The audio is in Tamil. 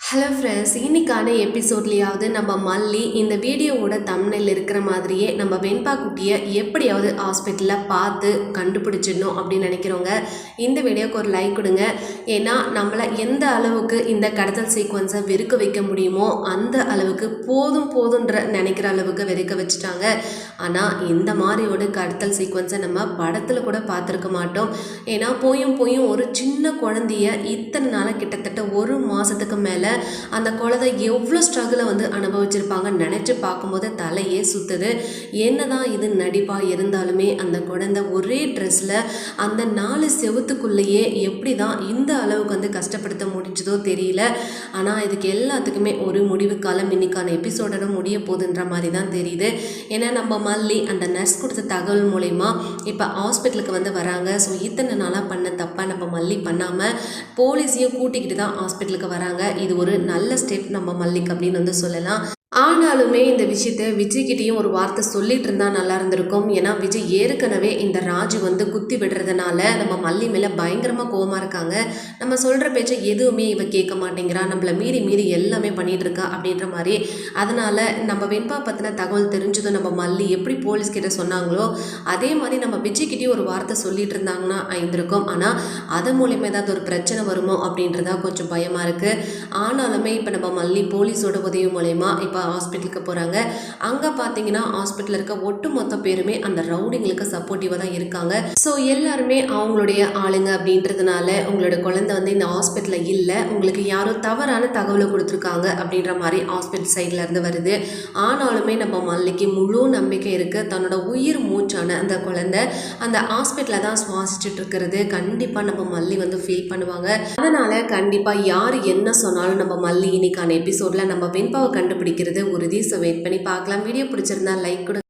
ஹலோ ஃப்ரெண்ட்ஸ், இன்னைக்கான எபிசோட்லேயாவது நம்ம மல்லி இந்த வீடியோவோட தம்ப்நெயில் இருக்கிற மாதிரியே நம்ம வெண்பா குட்டியை எப்படியாவது ஹாஸ்பிட்டலில் பார்த்து கண்டுபிடிச்சிடணும் அப்படின்னு நினைக்கிறவங்க இந்த வீடியோக்கு ஒரு லைக் கொடுங்க. ஏன்னா நம்மளை எந்த அளவுக்கு இந்த கடத்தல் சீக்வன்ஸை வெறுக்க வைக்க முடியுமோ அந்த அளவுக்கு போதுன்ற நினைக்கிற அளவுக்கு வெறுக்க வச்சுட்டாங்க. ஆனால் இந்த மாதிரி ஒரு கடத்தல் சீக்வன்ஸை நம்ம படத்தில் கூட பார்த்துருக்க மாட்டோம். ஏன்னா போயும் ஒரு சின்ன குழந்தைய இத்தனை நாளாக கிட்டத்தட்ட ஒரு மாதத்துக்கு மேலே அந்த குழந்தை எவ்வளோ ஸ்ட்ரகிளை அனுபவிச்சிருப்பாங்க நினச்சி பார்க்கும்போது தலையே சுற்றுது. என்னதான் இது நடிப்பாக இருந்தாலுமே அந்த குழந்தை ஒரே ட்ரெஸ்ஸில் அந்த 4 செவத்துக்குள்ளேயே எப்படி தான் இந்த அளவுக்கு கஷ்டப்படுத்த முடிஞ்சதோ தெரியல. ஆனால் இதுக்கு எல்லாத்துக்குமே ஒரு முடிவு காலம் இன்னைக்கான எபிசோடோட முடிய போகுதுன்ற மாதிரி தான் தெரியுது. ஏன்னா நம்ம மல்லி அந்த நர்ஸ் கொடுத்த தகவல் மூலயமா இப்போ ஹாஸ்பிட்டலுக்கு வராங்க. ஸோ இத்தனை நாளாக பண்ண தப்பாக நம்ம மல்லி பண்ணாமல் போலீஸையும் கூட்டிக்கிட்டு தான் ஹாஸ்பிட்டலுக்கு வராங்க. இது ஒரு நல்ல ஸ்டெப் நம்ம மல்லிக்கு அப்படின்னு சொல்லலாம். ஆனாலுமே இந்த விஷயத்த விஜய்கிட்டையும் ஒரு வார்த்தை சொல்லிட்டு இருந்தால் நல்லா இருந்திருக்கும். ஏன்னா விஜய் ஏற்கனவே இந்த ராஜு குத்தி விடுறதுனால நம்ம மல்லி மேலே பயங்கரமாக கோவமாக இருக்காங்க. நம்ம சொல்கிற பேச்சை எதுவுமே இவ கேட்க மாட்டேங்கிறா, நம்மளை மீறி எல்லாமே பண்ணிகிட்டு இருக்கா அப்படின்ற மாதிரி. அதனால் நம்ம வெண்பா பற்றின தகவல் தெரிஞ்சதும் நம்ம மல்லி எப்படி போலீஸ்கிட்ட சொன்னாங்களோ அதே மாதிரி நம்ம விஜய்கிட்டையும் ஒரு வார்த்தை சொல்லிட்டு இருந்தாங்கன்னா இருந்திருக்கும். ஆனால் அது மூலியமாக ஏதாவது ஒரு பிரச்சனை வருமோ அப்படின்றதா கொஞ்சம் பயமாக இருக்குது. ஆனாலுமே இப்போ நம்ம மல்லி போலீஸோட உதவி மூலயமா இப்போ ஹாஸ்பிட்டலுக்கு போகிறாங்க. அங்கே பார்த்தீங்கன்னா ஹாஸ்பிட்டலில் இருக்க ஒட்டு மொத்த பேருமே அந்த ரவுடிங்களுக்கு சப்போர்ட்டிவாக தான் இருக்காங்க. ஸோ எல்லாருமே அவங்களுடைய ஆளுங்க அப்படின்றதுனால உங்களோட குழந்தை இந்த ஹாஸ்பிட்டலில் இல்லை, உங்களுக்கு யாரோ தவறான தகவலை கொடுத்துருக்காங்க அப்படின்ற மாதிரி ஹாஸ்பிட்டல் சைடில் இருந்து வருது. ஆனாலுமே நம்ம மல்லிக்கு முழு நம்பிக்கை இருக்குது. தன்னோட உயிர் மூச்சான அந்த குழந்தை அந்த ஹாஸ்பிட்டலில் தான் சுவாசிச்சுட்டு இருக்கிறது கண்டிப்பாக நம்ம மல்லி ஃபீல் பண்ணுவாங்க. அதனால் கண்டிப்பாக யார் என்ன சொன்னாலும் நம்ம மல்லி இன்னைக்கான எபிசோடில் நம்ம வெண்பாவை கண்டுபிடிக்கிறது உறுதி. ஸோ வெயிட் பண்ணி பார்க்கலாம். வீடியோ பிடிச்சிருந்தா லைக் கொடுங்க.